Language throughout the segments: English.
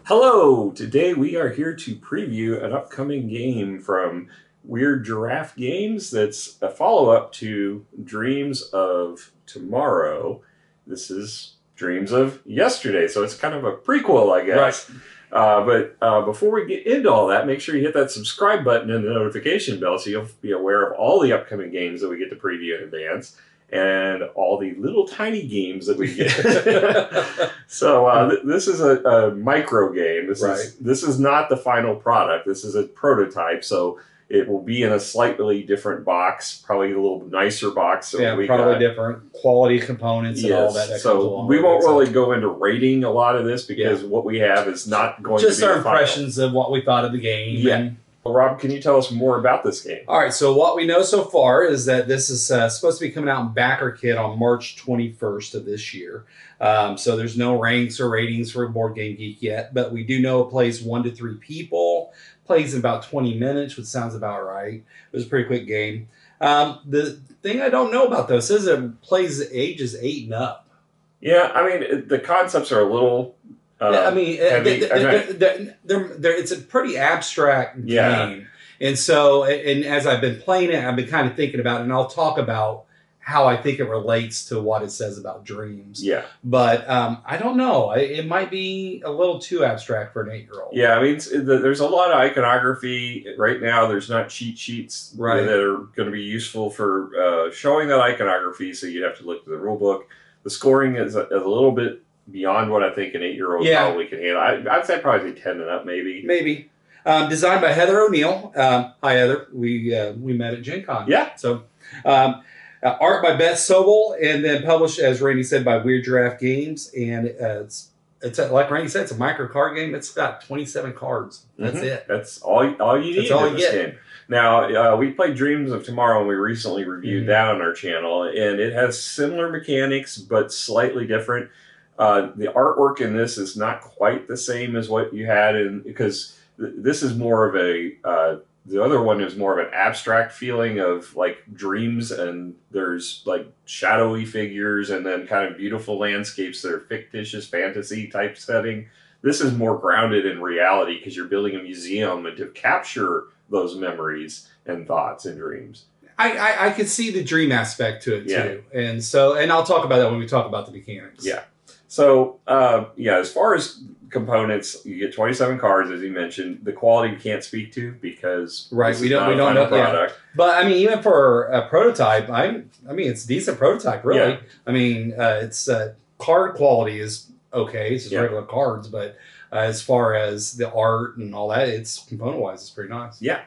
Hello! Today we are here to preview an upcoming game from Red Giraffe Games that's a follow-up to Dreams of Tomorrow. This is Dreams of Yesterday, so it's kind of a prequel, I guess. Right. But before we get into all that, make sure you hit that subscribe button and the notification bell so you'll be aware of all the upcoming games that we get to preview in advance. And all the little tiny games that we get. So this is a micro game. This is not the final product. This is a prototype. So it will be in a slightly different box, probably a little nicer box. So probably different quality components and all that. So we won't really go into rating a lot of this because what we have is not going to be just our impressions of what we thought of the game. Yeah. Rob, can you tell us more about this game? All right, so what we know so far is that this is supposed to be coming out in BackerKit on March 21st of this year. So there's no ranks or ratings for Board Game Geek yet, but we do know it plays 1 to 3 people, plays in about 20 minutes, which sounds about right. It was a pretty quick game. The thing I don't know about, though, says it plays ages 8 and up. Yeah, I mean, the concepts are a little... it's a pretty abstract game. And so, and as I've been playing it, I've been kind of thinking about it, and I'll talk about how I think it relates to what it says about dreams. Yeah. But I don't know. It might be a little too abstract for an 8-year-old. Yeah, I mean, there's a lot of iconography. Right now, there's not cheat sheets that are going to be useful for showing that iconography, so you'd have to look at the rule book. The scoring is a little bit beyond what I think an 8-year-old probably can handle. I'd say probably 10 and up, maybe. Maybe. Designed by Heather O'Neill. Hi, Heather. We met at Gen Con. Yeah. So, art by Beth Sobel, and then published, as Randy said, by Red Giraffe Games. And it's like Randy said, it's a micro card game. It's got 27 cards. That's it. That's all you need in this game. Now, we played Dreams of Tomorrow, and we recently reviewed that on our channel, and it has similar mechanics, but slightly different. The artwork in this is not quite the same as what you had in, because this is more of a, the other one is more of an abstract feeling of like dreams, and there's like shadowy figures and then kind of beautiful landscapes that are fictitious fantasy type setting. This is more grounded in reality because you're building a museum and to capture those memories and thoughts and dreams. I could see the dream aspect to it too. And I'll talk about that when we talk about the mechanics. Yeah. So, as far as components, you get 27 cards, as you mentioned. The quality we can't speak to because we don't know product. Yeah. But I mean, even for a prototype, I mean, it's a decent prototype, really. Yeah. I mean, it's card quality is okay. It's just regular cards, but as far as the art and all that, it's component-wise, it's pretty nice. Yeah.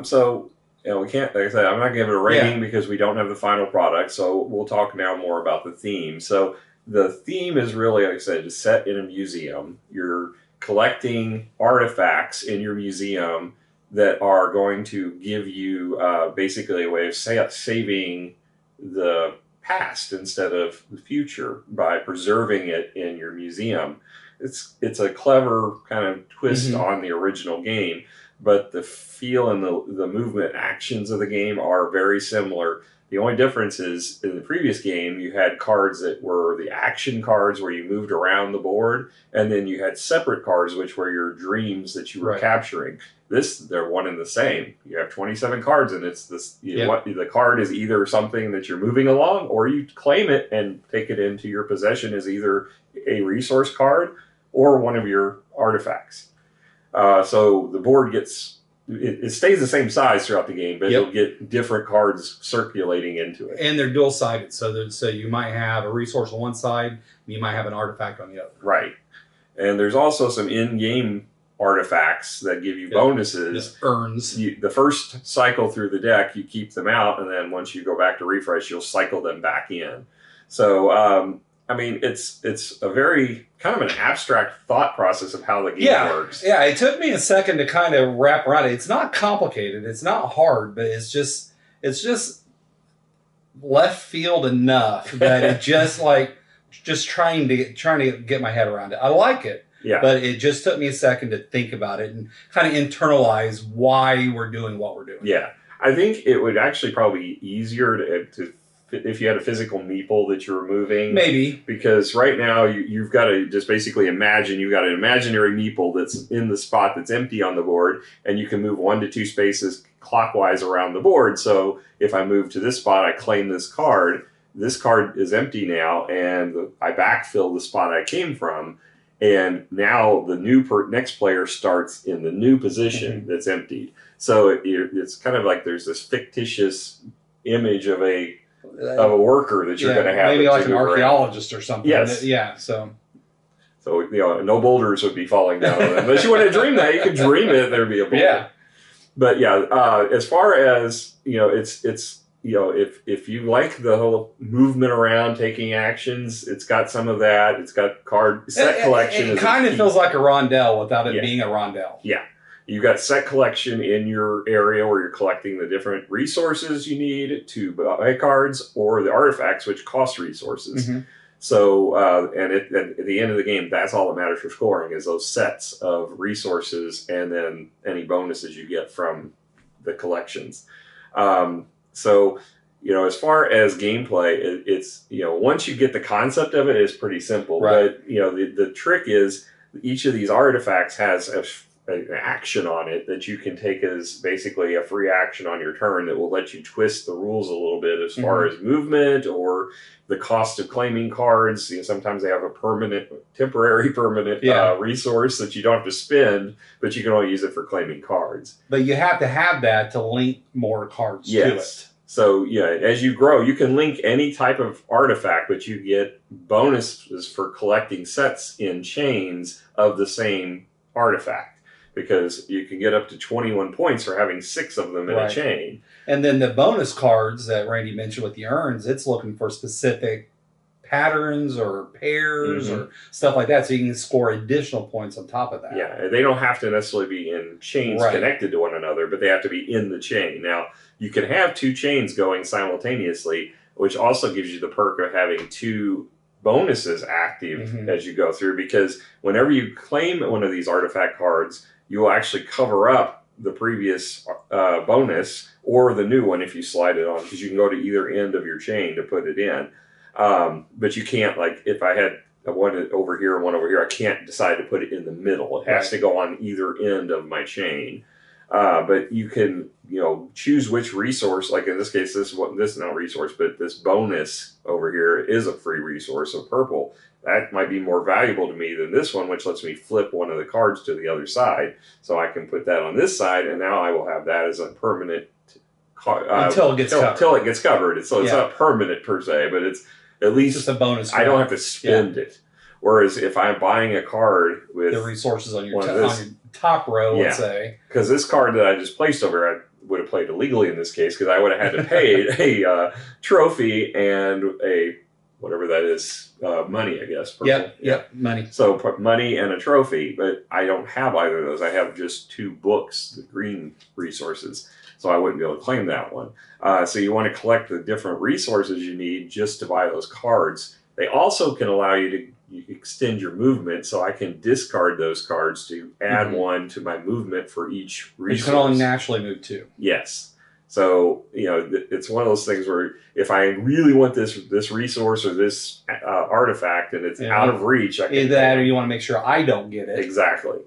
So. We can't, like I said, I'm not going to give it a rating because we don't have the final product. So we'll talk now more about the theme. So the theme is really, like I said, is set in a museum. You're collecting artifacts in your museum that are going to give you basically a way of saving the past instead of the future by preserving it in your museum. It's a clever kind of twist on the original game. But the feel and the movement actions of the game are very similar. The only difference is in the previous game, you had cards that were the action cards where you moved around the board, and then you had separate cards which were your dreams that you were capturing. They're one and the same. You have 27 cards, and it's this. The card is either something that you're moving along, or you claim it and take it into your possession as either a resource card or one of your artifacts. So the board it stays the same size throughout the game, but you'll get different cards circulating into it. And they're dual-sided, so you might have a resource on one side, and you might have an artifact on the other. Right. And there's also some in-game artifacts that give you bonuses. Urns. The first cycle through the deck, you keep them out, and then once you go back to refresh, you'll cycle them back in. So, I mean, it's a very kind of an abstract thought process of how the game works. Yeah, it took me a second to kind of wrap around it. It's not complicated. It's not hard, but it's just left field enough that it just trying to get my head around it. I like it. Yeah. But it just took me a second to think about it and kind of internalize why we're doing what we're doing. Yeah. I think it would actually probably be easier to if you had a physical meeple that you're removing. Maybe. Because right now you've got to just basically imagine you've got an imaginary meeple that's in the spot that's empty on the board, and you can move 1 to 2 spaces clockwise around the board. So if I move to this spot, I claim this card. This card is empty now, and I backfill the spot I came from. And now the next player starts in the new position that's emptied. So it's kind of like there's this fictitious image of a worker that you're going to have. Maybe like an archaeologist or something. Yes. Yeah. So no boulders would be falling down on them. Unless you want to dream that, you could dream it. There'd be a boulder. Yeah. But as far as it's if you like the whole movement around, taking actions, it's got some of that. It's got set collection. It kind of feels like a rondelle without it being a rondelle. Yeah. You've got set collection in your area where you're collecting the different resources you need to buy cards or the artifacts, which cost resources. Mm-hmm. So, and at the end of the game, that's all that matters for scoring is those sets of resources and then any bonuses you get from the collections. So, as far as gameplay, it's, once you get the concept of it, it's pretty simple. Right. But, the trick is each of these artifacts has an action on it that you can take as basically a free action on your turn that will let you twist the rules a little bit as far as movement or the cost of claiming cards. Sometimes they have a temporary permanent resource that you don't have to spend, but you can only use it for claiming cards. But you have to have that to link more cards to it. So, as you grow, you can link any type of artifact, but you get bonuses for collecting sets in chains of the same artifact. Because you can get up to 21 points for having 6 of them in a chain. And then the bonus cards that Randy mentioned with the urns, it's looking for specific patterns or pairs or stuff like that. So you can score additional points on top of that. Yeah, they don't have to necessarily be in chains connected to one another, but they have to be in the chain. Now, you can have 2 chains going simultaneously, which also gives you the perk of having 2 bonuses active as you go through. Because whenever you claim one of these artifact cards, you will actually cover up the previous bonus or the new one if you slide it on, because you can go to either end of your chain to put it in. But you can't, like, if I had one over here and one over here, I can't decide to put it in the middle. It has to go on either end of my chain. But you can, choose which resource. Like in this case, this is not a resource, but this bonus over here is a free resource of purple. That might be more valuable to me than this one, which lets me flip one of the cards to the other side. So I can put that on this side, and now I will have that as a permanent until it gets covered. Until it gets covered. So it's not permanent per se, but it's at least just a bonus. I don't have to spend it. Whereas if I'm buying a card with the resources on your top row, let's say. Because this card that I just placed over here, I would have played illegally in this case because I would have had to pay a trophy and a whatever that is, money, I guess. Yep, money. So money and a trophy, but I don't have either of those. I have just 2 books, the green resources, so I wouldn't be able to claim that one. So you want to collect the different resources you need just to buy those cards. They also can allow you to extend your movement, so I can discard those cards to add one to my movement for each resource. You can only naturally move 2. Yes. So, it's one of those things where if I really want this resource or this artifact and it's out of reach, I can... Either that or you want to make sure I don't get it. Exactly.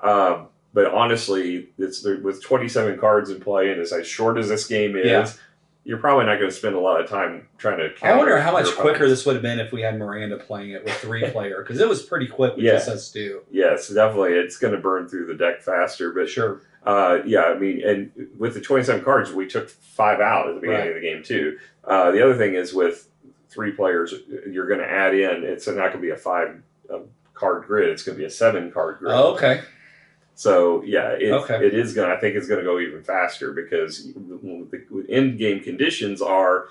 But honestly, with 27 cards in play and as short as this game is, you're probably not going to spend a lot of time trying to counter. I wonder how much quicker this would have been if we had Miranda playing it with 3-player, because it was pretty quick with just us 2. Yes, definitely. It's going to burn through the deck faster, but sure. And with the 27 cards, we took 5 out at the beginning of the game too. The other thing is with 3 players, you're going to add in. It's not going to be a 5 card grid. It's going to be a 7 card grid. Oh, okay. So it is going. I think it's going to go even faster because the end game conditions are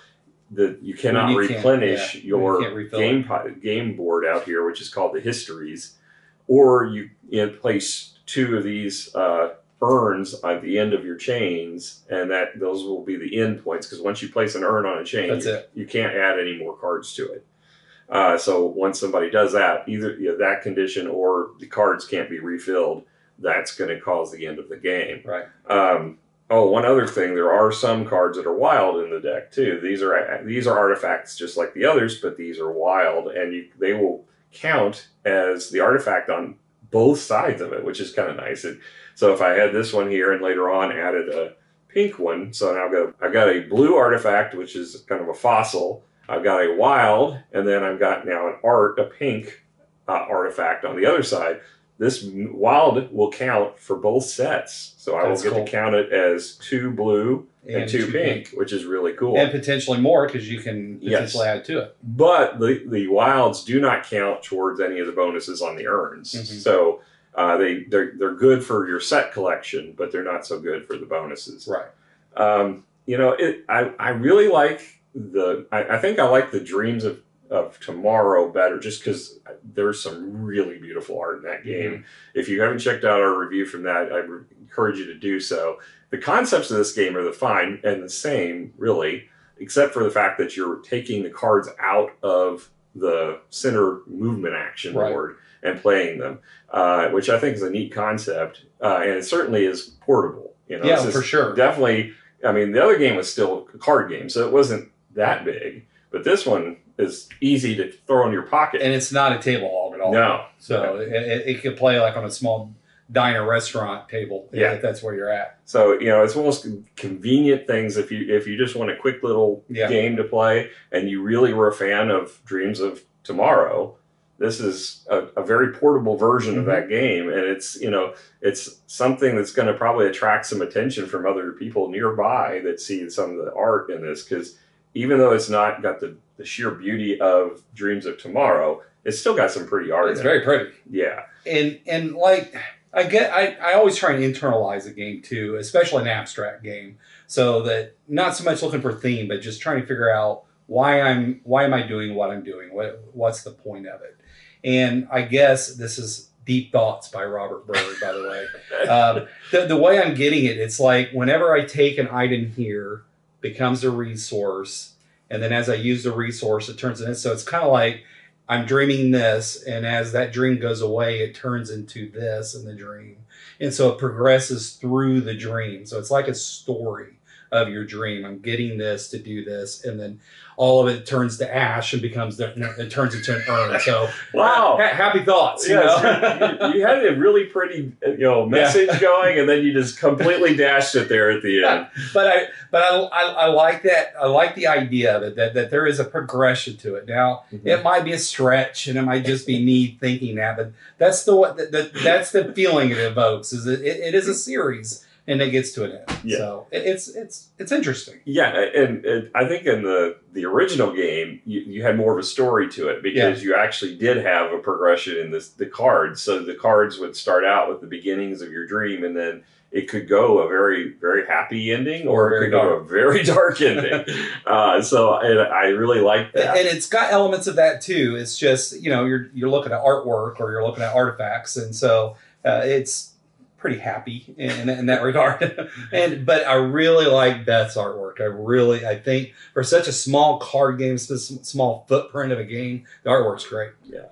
that you cannot replenish your game board out here, which is called the histories, or you place 2 of these urns at the end of your chains, and those will be the end points. Because once you place an urn on a chain, you can't add any more cards to it. So once somebody does that, either that condition or the cards can't be refilled. That's going to cause the end of the game. Right. Oh, one other thing, there are some cards that are wild in the deck too. These are artifacts just like the others, but these are wild, and they will count as the artifact on both sides of it, which is kind of nice. So if I had this one here and later on added a pink one, so now I've got a blue artifact, which is kind of a fossil. I've got a wild, and then I've got now a pink artifact on the other side. This wild will count for both sets. So I will get to count it as 2 blue and 2 pink, which is really cool. And potentially more because you can potentially add to it. But the wilds do not count towards any of the bonuses on the urns. Mm-hmm. So they're good for your set collection, but they're not so good for the bonuses. Right. I really like I think I like the Dreams of Tomorrow better just because there's some really beautiful art in that game. Mm-hmm. If you haven't checked out our review from that, I encourage you to do so. The concepts of this game are fine and the same, really, except for the fact that you're taking the cards out of the center movement action board and playing them, which I think is a neat concept, and it certainly is portable. For sure. Definitely, I mean, the other game was still a card game, so it wasn't that big, but this one is easy to throw in your pocket. And it's not a table hog at all. No. So it could play like on a small diner restaurant table if that's where you're at. So, it's one of those convenient things if you just want a quick little game to play and you really were a fan of Dreams of Tomorrow, this is a very portable version of that game. And it's something that's going to probably attract some attention from other people nearby that see some of the art in this, because even though it's not got the sheer beauty of Dreams of Tomorrow, it's still got some pretty art. It's very pretty. Yeah. And like I always try and internalize a game too, especially an abstract game, so that not so much looking for theme, but just trying to figure out why am I doing what I'm doing? What's the point of it? And I guess this is Deep Thoughts by Robert Bird, by the way. The way I'm getting it, it's like whenever I take an item here, becomes a resource, and then as I use the resource, it turns into. So it's kind of like I'm dreaming this, and as that dream goes away, it turns into this in the dream, and so it progresses through the dream. So it's like a story of your dream. I'm getting this to do this, and then all of it turns to ash and it turns into an urn. So wow, happy thoughts. Yes, you had a really pretty message going, and then you just completely dashed it there at the end. But I like that. I like the idea of it that there is a progression to it. Now it might be a stretch, and it might just be me thinking that, but that's the feeling it evokes. Is it is a series. And it gets to an end. Yeah. So it's interesting. Yeah, and I think in the original game, you had more of a story to it because you actually did have a progression in the cards. So the cards would start out with the beginnings of your dream, and then it could go a very, very happy ending, or it could go a very dark ending. So I really like that. And it's got elements of that too. It's just, you're looking at artwork or you're looking at artifacts, and so it's pretty happy in that regard. But I really like Beth's artwork. I think for such a small card game, small footprint of a game, the artwork's great. Yeah.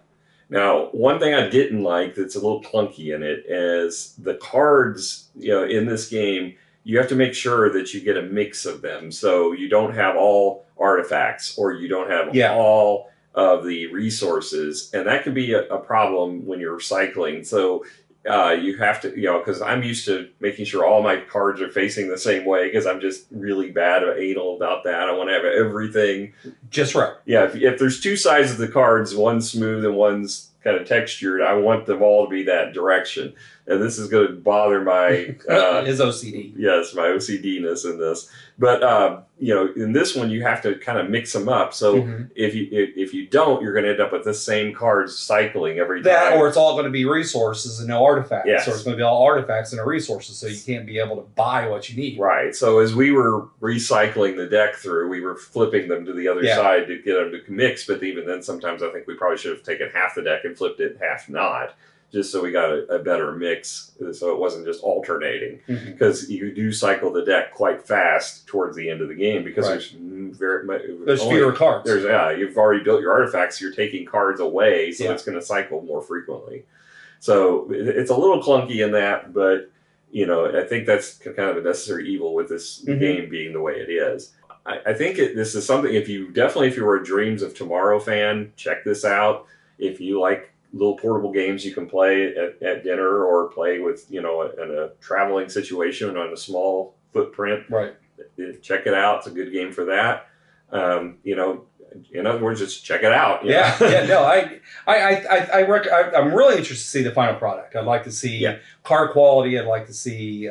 Now, one thing I didn't like that's a little clunky in it is the cards, in this game, you have to make sure that you get a mix of them. So you don't have all artifacts or you don't have all of the resources. And that can be a problem when you're recycling. So you have to, because I'm used to making sure all my cards are facing the same way because I'm just really bad or anal about that. I want to have everything just right. Yeah, if there's two sides of the cards, one's smooth and one's kind of textured, I want them all to be that direction. And this is going to bother my... his OCD. Yes, my OCD-ness in this. But, in this one, you have to kind of mix them up. So if you don't, you're going to end up with the same cards cycling every time. That, or it's all going to be resources and no artifacts. Yes. Or it's going to be all artifacts and no resources, so you can't be able to buy what you need. Right. So as we were recycling the deck through, we were flipping them to the other side to get them to mix. But even then, sometimes I think we probably should have taken half the deck and flipped it, half not, just so we got a better mix, so it wasn't just alternating. Because you do cycle the deck quite fast towards the end of the game because there's fewer cards. You've already built your artifacts, you're taking cards away, so it's going to cycle more frequently. So it's a little clunky in that, but I think that's kind of a necessary evil with this game being the way it is. I think this is something, if you're a Dreams of Tomorrow fan, check this out. If you like little portable games you can play at dinner or play with, in a traveling situation on a small footprint, right? Check it out. It's a good game for that. In other words, just check it out. No, I'm really interested to see the final product. I'd like to see car quality. I'd like to see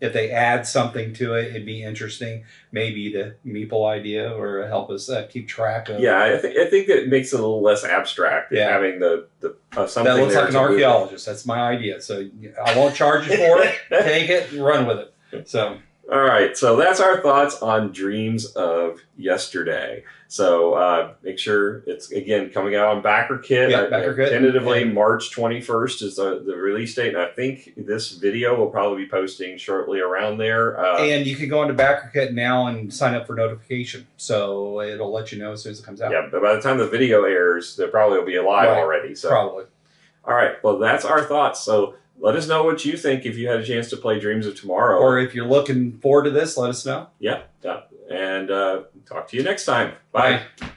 if they add something to it. It'd be interesting. Maybe the meeple idea or help us keep track of. Yeah, I think that makes it a little less abstract. Having the something that looks like an archaeologist. That's my idea. So I won't charge you for it. Take it and run with it. So. All right, so that's our thoughts on Dreams of Yesterday. So make sure it's, again, coming out on BackerKit. Yeah, BackerKit. Tentatively, March 21st is the release date, and I think this video will probably be posting shortly around there. And you can go into BackerKit now and sign up for notification, so it'll let you know as soon as it comes out. Yeah, but by the time the video airs, there probably will be live already. So. Probably. All right, well, that's our thoughts. So let us know what you think if you had a chance to play Dreams of Tomorrow. Or if you're looking forward to this, let us know. Yeah. And talk to you next time. Bye. Bye.